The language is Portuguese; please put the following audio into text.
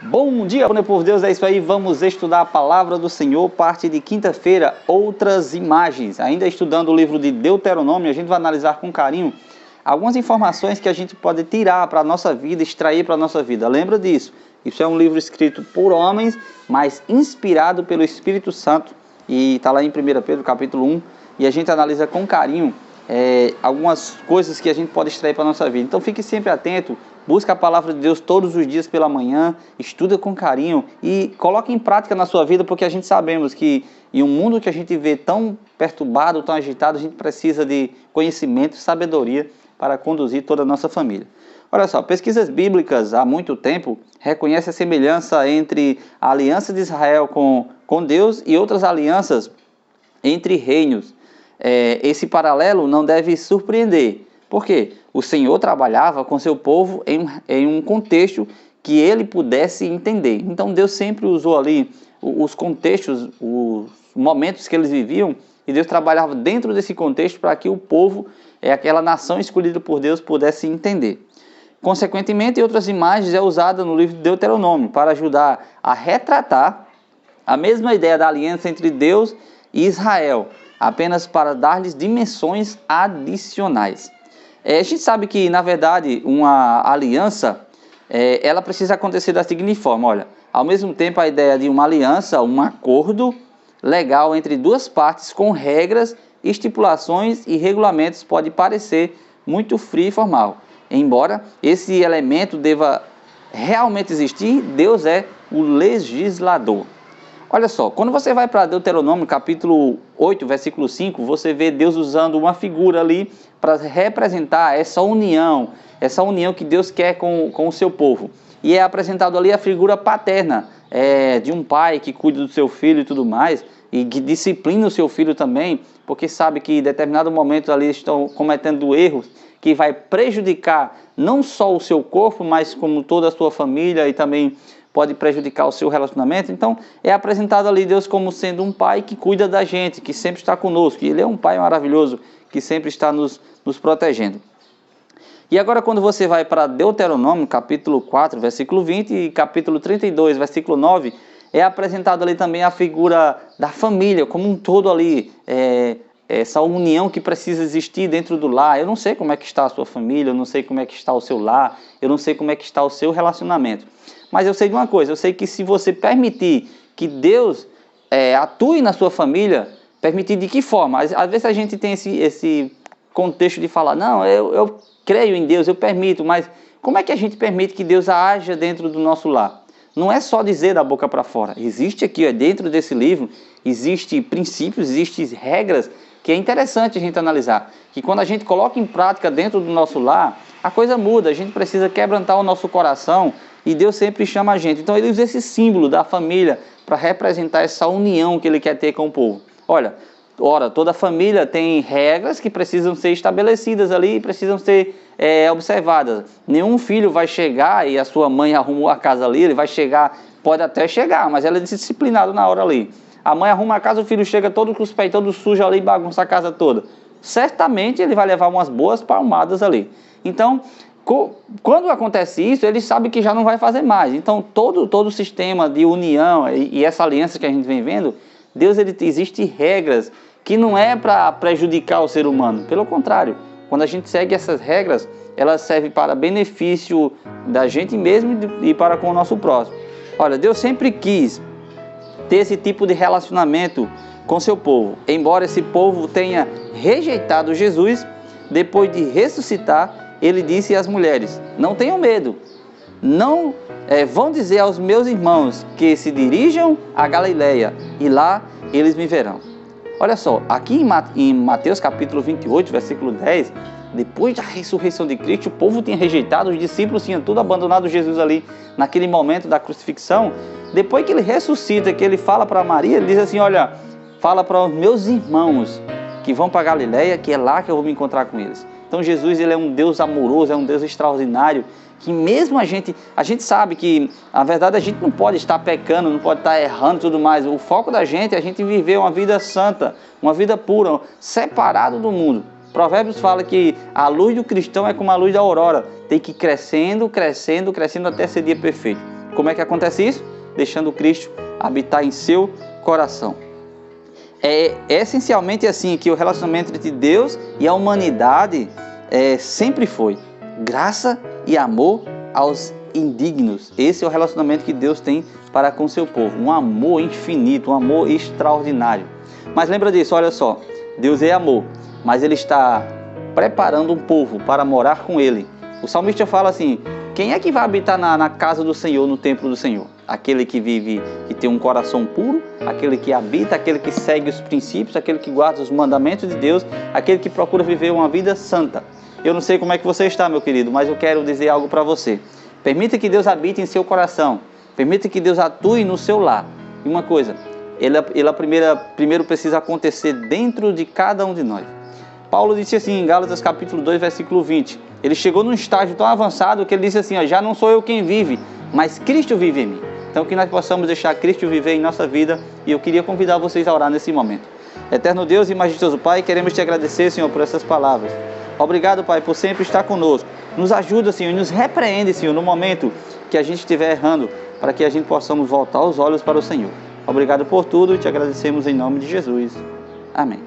Bom dia, meu povo de Deus, é isso aí, vamos estudar a palavra do Senhor, parte de quinta-feira, outras imagens. Ainda estudando o livro de Deuteronômio, a gente vai analisar com carinho algumas informações que a gente pode tirar para a nossa vida, extrair para a nossa vida. Lembra disso? Isso é um livro escrito por homens, mas inspirado pelo Espírito Santo, e está lá em 1 Pedro capítulo 1, e a gente analisa com carinho algumas coisas que a gente pode extrair para a nossa vida. Então fique sempre atento, busca a palavra de Deus todos os dias pela manhã, estuda com carinho e coloque em prática na sua vida, porque a gente sabemos que em um mundo que a gente vê tão perturbado, tão agitado, a gente precisa de conhecimento e sabedoria para conduzir toda a nossa família. Olha só, pesquisas bíblicas há muito tempo reconhecem a semelhança entre a aliança de Israel com Deus e outras alianças entre reinos. Esse paralelo não deve surpreender, porque o Senhor trabalhava com seu povo em um contexto que ele pudesse entender. Então Deus sempre usou ali os contextos, os momentos que eles viviam, e Deus trabalhava dentro desse contexto para que o povo, aquela nação escolhida por Deus, pudesse entender. Consequentemente, outras imagens é usada no livro de Deuteronômio para ajudar a retratar a mesma ideia da aliança entre Deus e Israel, apenas para dar-lhes dimensões adicionais. A gente sabe que, na verdade, uma aliança, ela precisa acontecer da seguinte forma, olha, ao mesmo tempo a ideia de uma aliança, um acordo legal entre duas partes com regras, estipulações e regulamentos pode parecer muito frio e formal. Embora esse elemento deva realmente existir, Deus é o legislador. Olha só, quando você vai para Deuteronômio capítulo 8, versículo 5, você vê Deus usando uma figura ali para representar essa união que Deus quer com o seu povo. E é apresentado ali a figura paterna, de um pai que cuida do seu filho e tudo mais, e que disciplina o seu filho também, porque sabe que em determinado momento ali estão cometendo erros que vai prejudicar não só o seu corpo, mas como toda a sua família, e também pode prejudicar o seu relacionamento. Então é apresentado ali Deus como sendo um pai que cuida da gente, que sempre está conosco, e Ele é um pai maravilhoso, que sempre está nos protegendo. E agora quando você vai para Deuteronômio, capítulo 4, versículo 20, e capítulo 32, versículo 9, é apresentado ali também a figura da família, como um todo ali, essa união que precisa existir dentro do lar. Eu não sei como é que está a sua família, eu não sei como é que está o seu lar, eu não sei como é que está o seu relacionamento. Mas eu sei de uma coisa, eu sei que se você permitir que Deus atue na sua família, permitir de que forma? Às vezes a gente tem esse contexto de falar, não, eu creio em Deus, eu permito, mas como é que a gente permite que Deus haja dentro do nosso lar? Não é só dizer da boca para fora, existe aqui, dentro desse livro, existem princípios, existem regras que é interessante a gente analisar, que quando a gente coloca em prática dentro do nosso lar, a coisa muda, a gente precisa quebrantar o nosso coração, e Deus sempre chama a gente. Então ele usa esse símbolo da família para representar essa união que ele quer ter com o povo. Ora, toda família tem regras que precisam ser estabelecidas ali, precisam ser observadas. Nenhum filho vai chegar e a sua mãe arrumou a casa ali, ele vai chegar, pode até chegar, mas ela é disciplinada na hora ali. A mãe arruma a casa, o filho chega todo com os pés todos sujos ali e bagunça a casa toda. Certamente ele vai levar umas boas palmadas ali. Então, quando acontece isso, ele sabe que já não vai fazer mais. Então, todo o sistema de união e essa aliança que a gente vem vendo, Deus, existe regras que não é para prejudicar o ser humano. Pelo contrário, quando a gente segue essas regras, elas servem para benefício da gente mesmo e para com o nosso próximo. Olha, Deus sempre quis ter esse tipo de relacionamento com seu povo. Embora esse povo tenha rejeitado Jesus, depois de ressuscitar, ele disse às mulheres, não tenham medo, não vão dizer aos meus irmãos que se dirijam a Galileia, e lá eles me verão. Olha só, aqui em Mateus capítulo 28, versículo 10, depois da ressurreição de Cristo, o povo tinha rejeitado, os discípulos tinham tudo abandonado Jesus ali, naquele momento da crucifixão. Depois que ele ressuscita, que ele fala para Maria, ele diz assim, olha, fala para os meus irmãos que vão para Galileia, que é lá que eu vou me encontrar com eles. Então Jesus, ele é um Deus amoroso, é um Deus extraordinário, que mesmo a gente sabe que, na verdade, a gente não pode estar pecando, não pode estar errando e tudo mais. O foco da gente é a gente viver uma vida santa, uma vida pura, separado do mundo. Provérbios fala que a luz do cristão é como a luz da aurora, tem que ir crescendo, crescendo, crescendo até ser dia perfeito. Como é que acontece isso? Deixando Cristo habitar em seu coração. É essencialmente assim que o relacionamento entre Deus e a humanidade sempre foi graça e amor aos indignos. Esse é o relacionamento que Deus tem para com seu povo, um amor infinito, um amor extraordinário. Mas lembra disso, olha só, Deus é amor, mas Ele está preparando um povo para morar com Ele. O salmista fala assim, quem é que vai habitar na casa do Senhor, no templo do Senhor? Aquele que vive, que tem um coração puro, aquele que habita, aquele que segue os princípios, aquele que guarda os mandamentos de Deus, aquele que procura viver uma vida santa. Eu não sei como é que você está, meu querido, mas eu quero dizer algo para você. Permita que Deus habite em seu coração. Permita que Deus atue no seu lar. E uma coisa, primeiro precisa acontecer dentro de cada um de nós. Paulo disse assim em Gálatas capítulo 2, versículo 20. Ele chegou num estágio tão avançado que ele disse assim, já não sou eu quem vive, mas Cristo vive em mim. Então que nós possamos deixar Cristo viver em nossa vida. E eu queria convidar vocês a orar nesse momento. Eterno Deus e majestoso Pai, queremos te agradecer, Senhor, por essas palavras. Obrigado, Pai, por sempre estar conosco. Nos ajuda, Senhor, e nos repreende, Senhor, no momento que a gente estiver errando, para que a gente possamos voltar os olhos para o Senhor. Obrigado por tudo e te agradecemos em nome de Jesus. Amém.